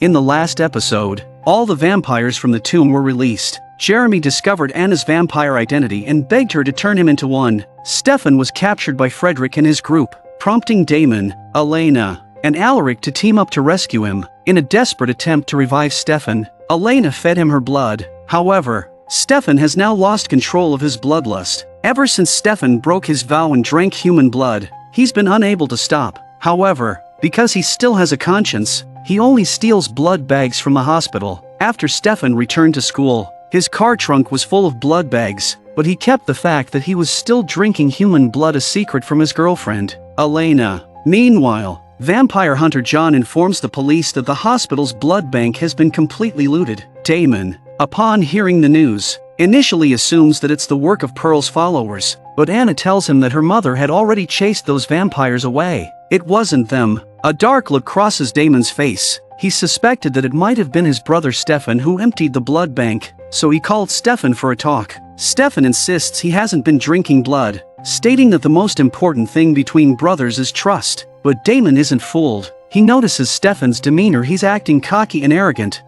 In the last episode, all the vampires from the tomb were released. Jeremy discovered Anna's vampire identity and begged her to turn him into one. Stefan was captured by Frederick and his group, prompting Damon, Elena, and Alaric to team up to rescue him. In a desperate attempt to revive Stefan, Elena fed him her blood. However, Stefan has now lost control of his bloodlust. Ever since Stefan broke his vow and drank human blood, he's been unable to stop. However, because he still has a conscience, he only steals blood bags from the hospital. After Stefan returned to school, his car trunk was full of blood bags, but he kept the fact that he was still drinking human blood a secret from his girlfriend, Elena. Meanwhile, vampire hunter John informs the police that the hospital's blood bank has been completely looted. Damon, upon hearing the news, initially assumes that it's the work of Pearl's followers, but Anna tells him that her mother had already chased those vampires away. It wasn't them. A dark look crosses Damon's face. He suspected that it might have been his brother Stefan who emptied the blood bank, so he called Stefan for a talk. Stefan insists he hasn't been drinking blood, stating that the most important thing between brothers is trust. But Damon isn't fooled. He notices Stefan's demeanor. He's acting cocky and arrogant.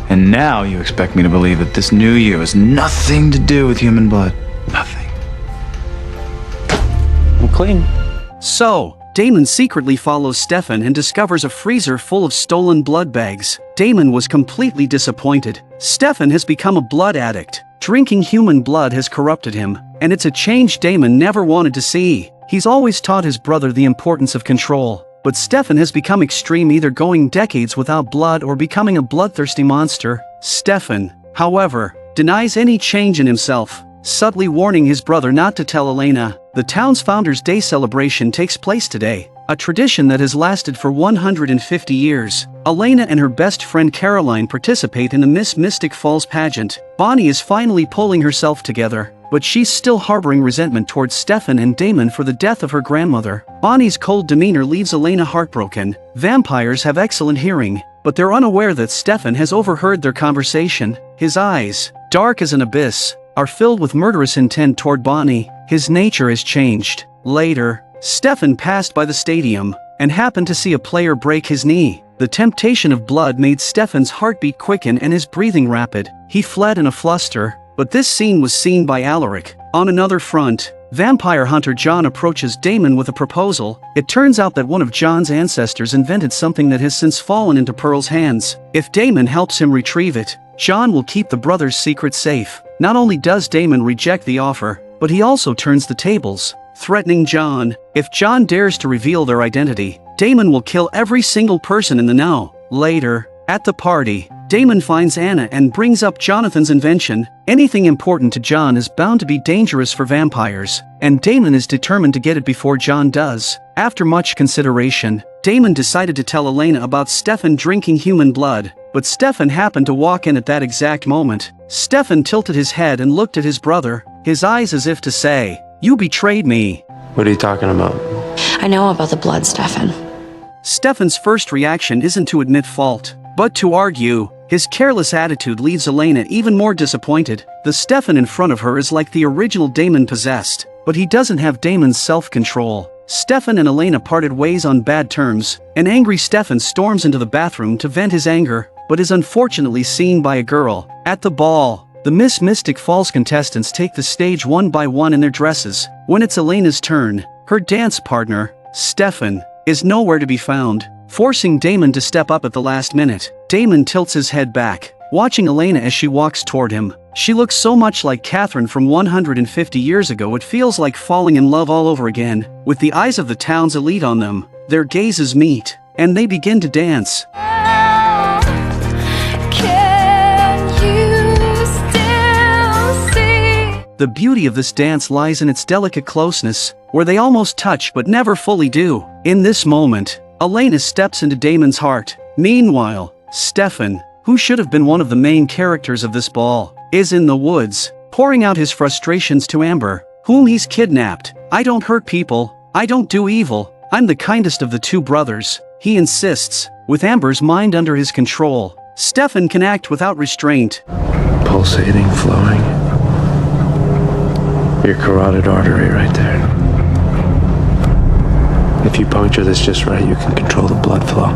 And now you expect me to believe that this new you has nothing to do with human blood. Nothing. I'm clean. So, Damon secretly follows Stefan and discovers a freezer full of stolen blood bags. Damon was completely disappointed. Stefan has become a blood addict. Drinking human blood has corrupted him, and it's a change Damon never wanted to see. He's always taught his brother the importance of control, but Stefan has become extreme, either going decades without blood or becoming a bloodthirsty monster. Stefan, however, denies any change in himself, subtly warning his brother not to tell Elena. The town's Founders' Day celebration takes place today, a tradition that has lasted for 150 years. Elena and her best friend Caroline participate in the Miss Mystic Falls pageant. Bonnie is finally pulling herself together, but she's still harboring resentment towards Stefan and Damon for the death of her grandmother. Bonnie's cold demeanor leaves Elena heartbroken. Vampires have excellent hearing, but they're unaware that Stefan has overheard their conversation. His eyes, dark as an abyss, are filled with murderous intent toward Bonnie. His nature has changed. Later, Stefan passed by the stadium and happened to see a player break his knee. The temptation of blood made Stefan's heartbeat quicken and his breathing rapid. He fled in a fluster, but this scene was seen by Alaric. On another front, vampire hunter John approaches Damon with a proposal. It turns out that one of John's ancestors invented something that has since fallen into Pearl's hands. If Damon helps him retrieve it, John will keep the brothers' secret safe. Not only does Damon reject the offer, but he also turns the tables, threatening John. If John dares to reveal their identity, Damon will kill every single person in the know. Later, at the party, Damon finds Anna and brings up Jonathan's invention. Anything important to John is bound to be dangerous for vampires, and Damon is determined to get it before John does. After much consideration, Damon decided to tell Elena about Stefan drinking human blood, but Stefan happened to walk in at that exact moment. Stefan tilted his head and looked at his brother, his eyes as if to say, "You betrayed me." What are you talking about? I know about the blood, Stefan. Stefan's first reaction isn't to admit fault, but to argue. His careless attitude leaves Elena even more disappointed. The Stefan in front of her is like the original Damon possessed, but he doesn't have Damon's self-control. Stefan and Elena parted ways on bad terms. An angry Stefan storms into the bathroom to vent his anger, but is unfortunately seen by a girl. At the ball, the Miss Mystic Falls contestants take the stage one by one in their dresses. When it's Elena's turn, her dance partner, Stefan, is nowhere to be found, forcing Damon to step up at the last minute. Damon tilts his head back, watching Elena as she walks toward him. She looks so much like Catherine from 150 years ago it feels like falling in love all over again. With the eyes of the town's elite on them, their gazes meet, and they begin to dance. The beauty of this dance lies in its delicate closeness, where they almost touch but never fully do. In this moment, Elena steps into Damon's heart. Meanwhile, Stefan, who should have been one of the main characters of this ball, is in the woods, pouring out his frustrations to Amber, whom he's kidnapped. "I don't hurt people. I don't do evil. I'm the kindest of the two brothers," he insists. With Amber's mind under his control, Stefan can act without restraint. Pulsating, flowing. Your carotid artery right there. If you puncture this just right, you can control the blood flow.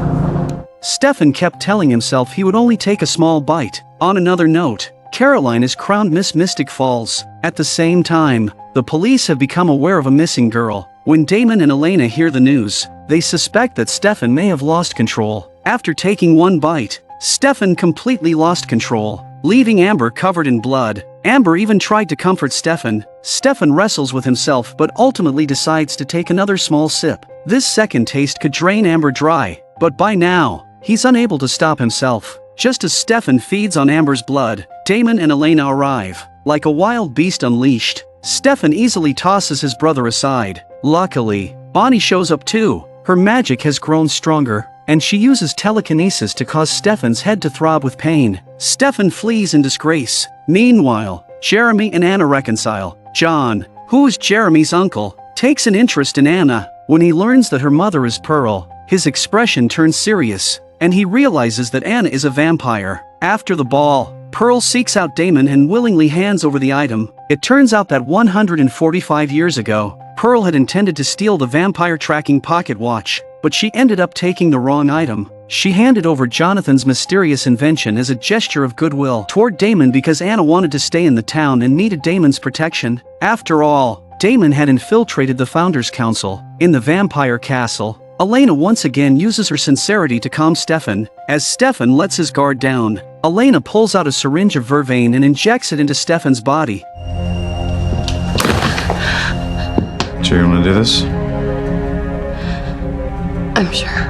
Stefan kept telling himself he would only take a small bite. On another note, Caroline is crowned Miss Mystic Falls. At the same time, the police have become aware of a missing girl. When Damon and Elena hear the news, they suspect that Stefan may have lost control. After taking one bite, Stefan completely lost control, leaving Amber covered in blood. Amber even tried to comfort Stefan. Stefan wrestles with himself but ultimately decides to take another small sip. This second taste could drain Amber dry, but by now, he's unable to stop himself. Just as Stefan feeds on Amber's blood, Damon and Elena arrive. Like a wild beast unleashed, Stefan easily tosses his brother aside. Luckily, Bonnie shows up too. Her magic has grown stronger, and she uses telekinesis to cause Stefan's head to throb with pain. Stefan flees in disgrace. Meanwhile, Jeremy and Anna reconcile. John, who is Jeremy's uncle, takes an interest in Anna. When he learns that her mother is Pearl, his expression turns serious, and he realizes that Anna is a vampire. After the ball, Pearl seeks out Damon and willingly hands over the item. It turns out that 145 years ago, Pearl had intended to steal the vampire tracking pocket watch, but she ended up taking the wrong item. She handed over Jonathan's mysterious invention as a gesture of goodwill toward Damon because Anna wanted to stay in the town and needed Damon's protection. After all, Damon had infiltrated the Founders' Council. In the vampire castle, Elena once again uses her sincerity to calm Stefan. As Stefan lets his guard down, Elena pulls out a syringe of vervain and injects it into Stefan's body. Sure you want to do this? I'm sure.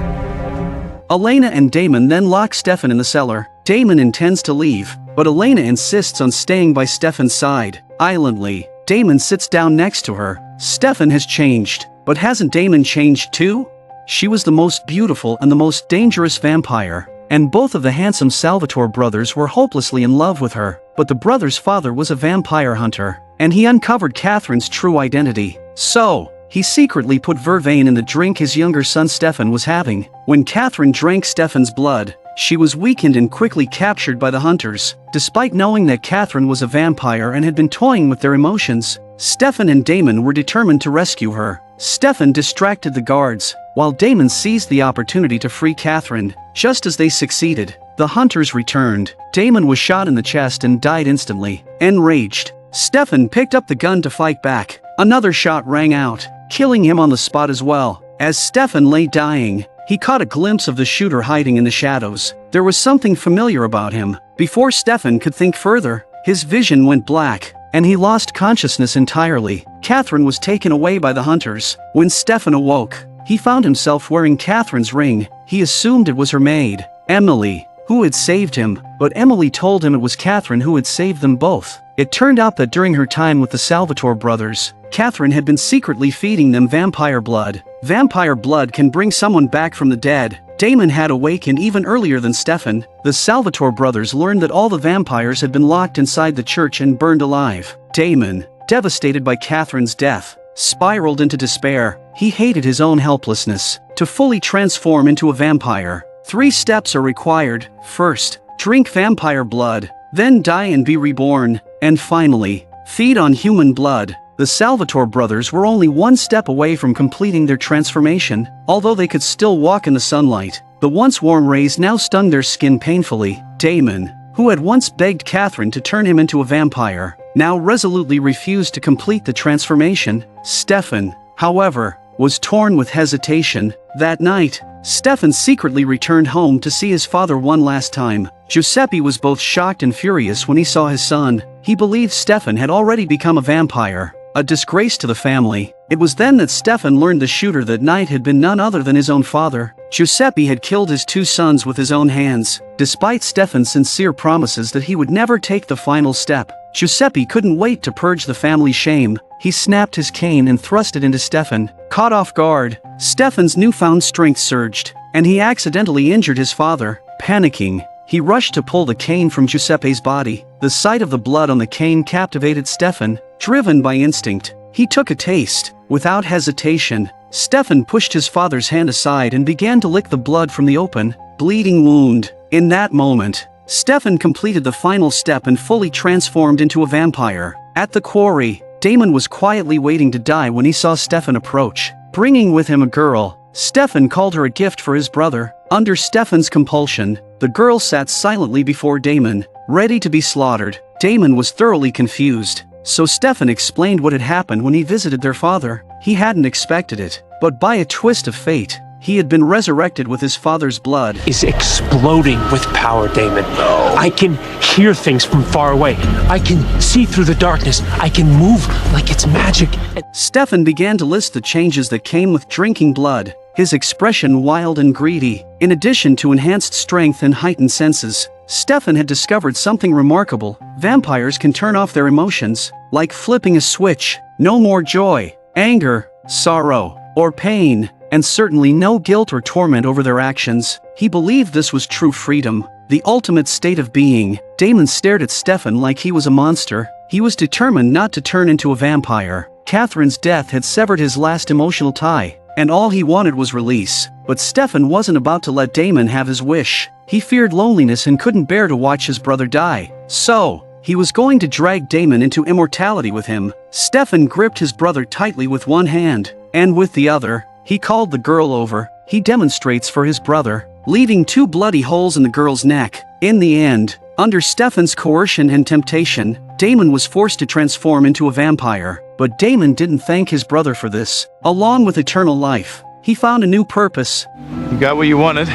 Elena and Damon then lock Stefan in the cellar. Damon intends to leave, but Elena insists on staying by Stefan's side. Islandly, Damon sits down next to her. Stefan has changed, but hasn't Damon changed too? She was the most beautiful and the most dangerous vampire, and both of the handsome Salvatore brothers were hopelessly in love with her. But the brothers' father was a vampire hunter, and he uncovered Catherine's true identity. So, he secretly put vervain in the drink his younger son Stefan was having. When Catherine drank Stefan's blood, she was weakened and quickly captured by the hunters. Despite knowing that Catherine was a vampire and had been toying with their emotions, Stefan and Damon were determined to rescue her. Stefan distracted the guards, while Damon seized the opportunity to free Catherine. Just as they succeeded, the hunters returned. Damon was shot in the chest and died instantly. Enraged, Stefan picked up the gun to fight back. Another shot rang out, killing him on the spot as well. As Stefan lay dying, he caught a glimpse of the shooter hiding in the shadows. There was something familiar about him. Before Stefan could think further, his vision went black, and he lost consciousness entirely. Catherine was taken away by the hunters. When Stefan awoke, he found himself wearing Catherine's ring. He assumed it was her maid, Emily, who had saved him, but Emily told him it was Catherine who had saved them both. It turned out that during her time with the Salvatore brothers, Catherine had been secretly feeding them vampire blood. Vampire blood can bring someone back from the dead. Damon had awakened even earlier than Stefan. The Salvatore brothers learned that all the vampires had been locked inside the church and burned alive. Damon, devastated by Catherine's death, spiraled into despair. He hated his own helplessness. To fully transform into a vampire, 3 steps are required. First, drink vampire blood, then die and be reborn, and finally, feed on human blood. The Salvatore brothers were only 1 step away from completing their transformation. Although they could still walk in the sunlight, the once warm rays now stung their skin painfully. Damon, who had once begged Catherine to turn him into a vampire, now resolutely refused to complete the transformation. Stefan, however, was torn with hesitation. That night, Stefan secretly returned home to see his father one last time. Giuseppe was both shocked and furious when he saw his son. He believed Stefan had already become a vampire, a disgrace to the family. It was then that Stefan learned the shooter that night had been none other than his own father. Giuseppe had killed his 2 sons with his own hands. Despite Stefan's sincere promises that he would never take the final step, Giuseppe couldn't wait to purge the family shame. He snapped his cane and thrust it into Stefan. Caught off guard, Stefan's newfound strength surged, and he accidentally injured his father. Panicking, he rushed to pull the cane from Giuseppe's body. The sight of the blood on the cane captivated Stefan. Driven by instinct, he took a taste. Without hesitation, Stefan pushed his father's hand aside and began to lick the blood from the open, bleeding wound. In that moment, Stefan completed the final step and fully transformed into a vampire. At the quarry, Damon was quietly waiting to die when he saw Stefan approach. Bringing with him a girl, Stefan called her a gift for his brother. Under Stefan's compulsion, the girl sat silently before Damon, ready to be slaughtered. Damon was thoroughly confused, so Stefan explained what had happened when he visited their father. He hadn't expected it, but by a twist of fate, he had been resurrected with his father's blood. Is exploding with power, Damon. I can hear things from far away. I can see through the darkness. I can move like it's magic. Stefan began to list the changes that came with drinking blood, his expression wild and greedy. In addition to enhanced strength and heightened senses, Stefan had discovered something remarkable. Vampires can turn off their emotions, like flipping a switch. No more joy, anger, sorrow, or pain, and certainly no guilt or torment over their actions. He believed this was true freedom, the ultimate state of being. Damon stared at Stefan like he was a monster. He was determined not to turn into a vampire. Catherine's death had severed his last emotional tie, and all he wanted was release. But Stefan wasn't about to let Damon have his wish. He feared loneliness and couldn't bear to watch his brother die. So, he was going to drag Damon into immortality with him. Stefan gripped his brother tightly with one hand, and with the other, he called the girl over. He demonstrates for his brother, leaving 2 bloody holes in the girl's neck. In the end, under Stefan's coercion and temptation, Damon was forced to transform into a vampire. But Damon didn't thank his brother for this. Along with eternal life, he found a new purpose. You got what you wanted,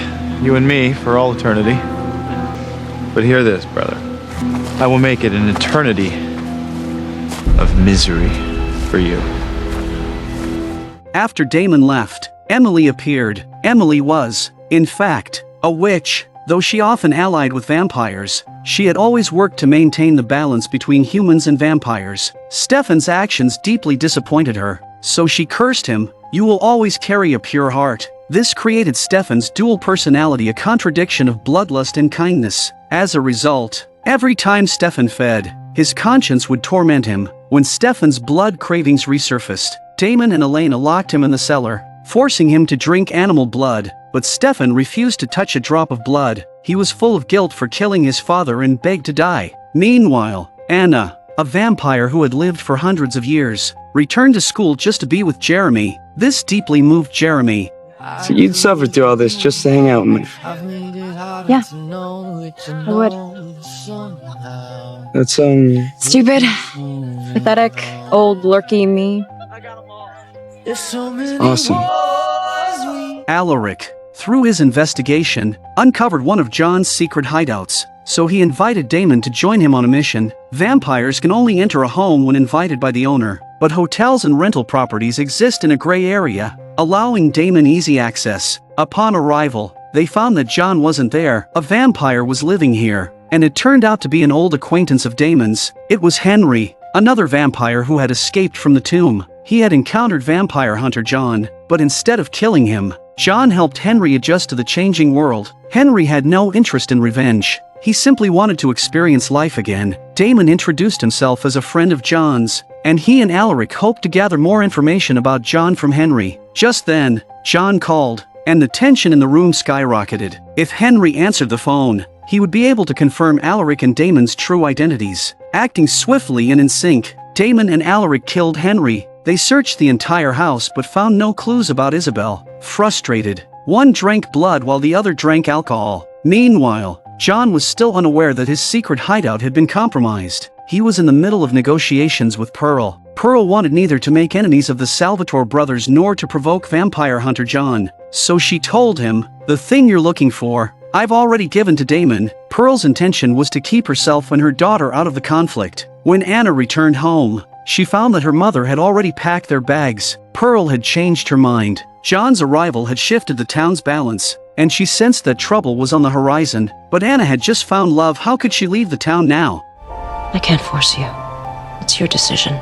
you and me, for all eternity. But hear this, brother. I will make it an eternity of misery for you. After Damon left, Emily appeared. Emily was, in fact, a witch. Though she often allied with vampires, she had always worked to maintain the balance between humans and vampires. Stefan's actions deeply disappointed her, so she cursed him. "You will always carry a pure heart." This created Stefan's dual personality, a contradiction of bloodlust and kindness. As a result, every time Stefan fed, his conscience would torment him. When Stefan's blood cravings resurfaced, Damon and Elena locked him in the cellar, forcing him to drink animal blood. But Stefan refused to touch a drop of blood. He was full of guilt for killing his father and begged to die. Meanwhile, Anna, a vampire who had lived for hundreds of years, returned to school just to be with Jeremy. This deeply moved Jeremy. So you'd suffer through all this just to hang out with me? Yeah, I would. That's, Stupid, pathetic, old, lurky me. awesome. Alaric, through his investigation, uncovered one of John's secret hideouts, so he invited Damon to join him on a mission. Vampires can only enter a home when invited by the owner, but hotels and rental properties exist in a gray area, allowing Damon easy access. Upon arrival, they found that John wasn't there. A vampire was living here, and it turned out to be an old acquaintance of Damon's. It was Henry, another vampire who had escaped from the tomb. He had encountered vampire hunter John, but instead of killing him, John helped Henry adjust to the changing world. Henry had no interest in revenge. He simply wanted to experience life again. Damon introduced himself as a friend of John's, and he and Alaric hoped to gather more information about John from Henry. Just then, John called, and the tension in the room skyrocketed. If Henry answered the phone, he would be able to confirm Alaric and Damon's true identities. Acting swiftly and in sync, Damon and Alaric killed Henry. They searched the entire house but found no clues about Isabel. Frustrated, one drank blood while the other drank alcohol. Meanwhile, John was still unaware that his secret hideout had been compromised. He was in the middle of negotiations with Pearl. Pearl wanted neither to make enemies of the Salvatore brothers nor to provoke vampire hunter John. So she told him, "The thing you're looking for, I've already given to Damon." Pearl's intention was to keep herself and her daughter out of the conflict. When Anna returned home, she found that her mother had already packed their bags. Pearl had changed her mind. John's arrival had shifted the town's balance, and she sensed that trouble was on the horizon. But Anna had just found love. How could she leave the town now? I can't force you. It's your decision.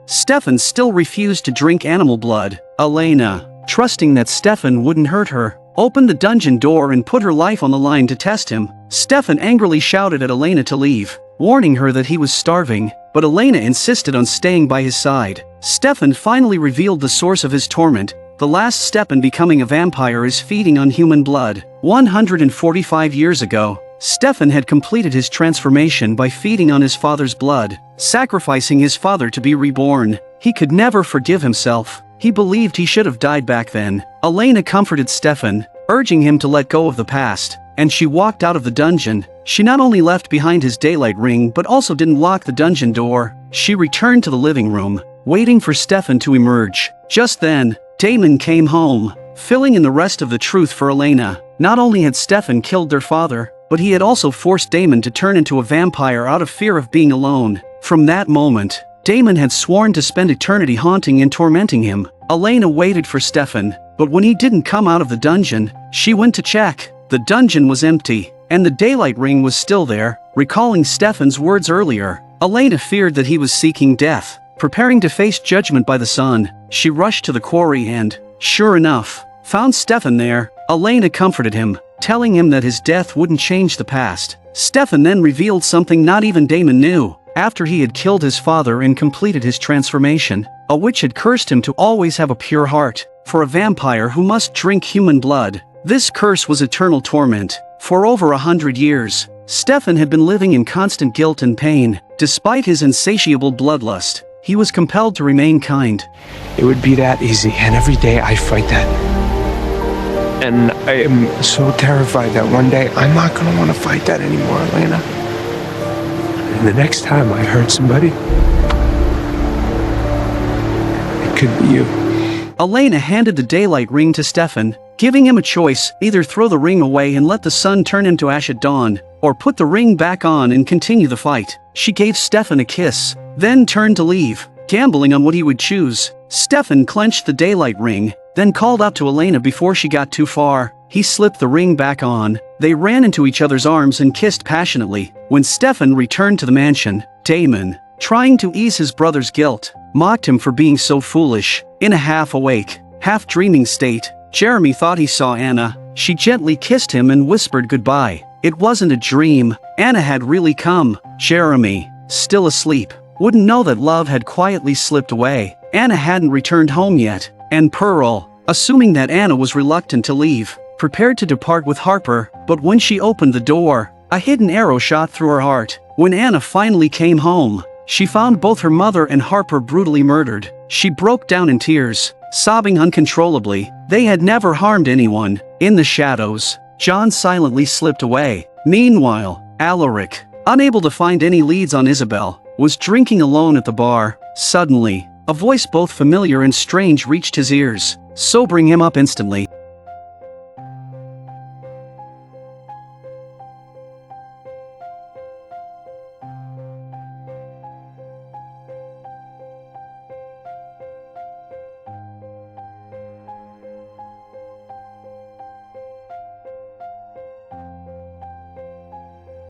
Stefan still refused to drink animal blood. Elena, trusting that Stefan wouldn't hurt her, opened the dungeon door and put her life on the line to test him. Stefan angrily shouted at Elena to leave, warning her that he was starving, but Elena insisted on staying by his side. Stefan finally revealed the source of his torment. The last step in becoming a vampire is feeding on human blood. 145 years ago, Stefan had completed his transformation by feeding on his father's blood, sacrificing his father to be reborn. He could never forgive himself. He believed he should have died back then. Elena comforted Stefan, urging him to let go of the past, and she walked out of the dungeon. She not only left behind his daylight ring but also didn't lock the dungeon door. She returned to the living room, waiting for Stefan to emerge. Just then, Damon came home, filling in the rest of the truth for Elena. Not only had Stefan killed their father, but he had also forced Damon to turn into a vampire out of fear of being alone. From that moment, Damon had sworn to spend eternity haunting and tormenting him. Elena waited for Stefan, but when he didn't come out of the dungeon, she went to check. The dungeon was empty, and the daylight ring was still there. Recalling Stefan's words earlier, Elena feared that he was seeking death. Preparing to face judgment by the sun, she rushed to the quarry and, sure enough, found Stefan there. Elena comforted him, telling him that his death wouldn't change the past. Stefan then revealed something not even Damon knew. After he had killed his father and completed his transformation, a witch had cursed him to always have a pure heart. For a vampire who must drink human blood, this curse was eternal torment. For over 100 years, Stefan had been living in constant guilt and pain. Despite his insatiable bloodlust, he was compelled to remain kind. It would be that easy, and every day I fight that. And I am so terrified that one day I'm not gonna want to fight that anymore, Elena. And the next time I hurt somebody, it could be you. Elena handed the daylight ring to Stefan, giving him a choice: either throw the ring away and let the sun turn into ash at dawn, or put the ring back on and continue the fight. She gave Stefan a kiss, then turned to leave, gambling on what he would choose. Stefan clenched the daylight ring, then called out to Elena before she got too far. He slipped the ring back on. They ran into each other's arms and kissed passionately. When Stefan returned to the mansion, Damon, trying to ease his brother's guilt, mocked him for being so foolish. In a half-awake, half-dreaming state, Jeremy thought he saw Anna. She gently kissed him and whispered goodbye. It wasn't a dream. Anna had really come. Jeremy, still asleep, wouldn't know that love had quietly slipped away. Anna hadn't returned home yet, and Pearl, assuming that Anna was reluctant to leave, prepared to depart with Harper. But when she opened the door, a hidden arrow shot through her heart. When Anna finally came home, she found both her mother and Harper brutally murdered. She broke down in tears, sobbing uncontrollably. They had never harmed anyone. In the shadows, John silently slipped away. Meanwhile, Alaric, unable to find any leads on Isabel, was drinking alone at the bar. Suddenly, a voice both familiar and strange reached his ears, sobering him up instantly.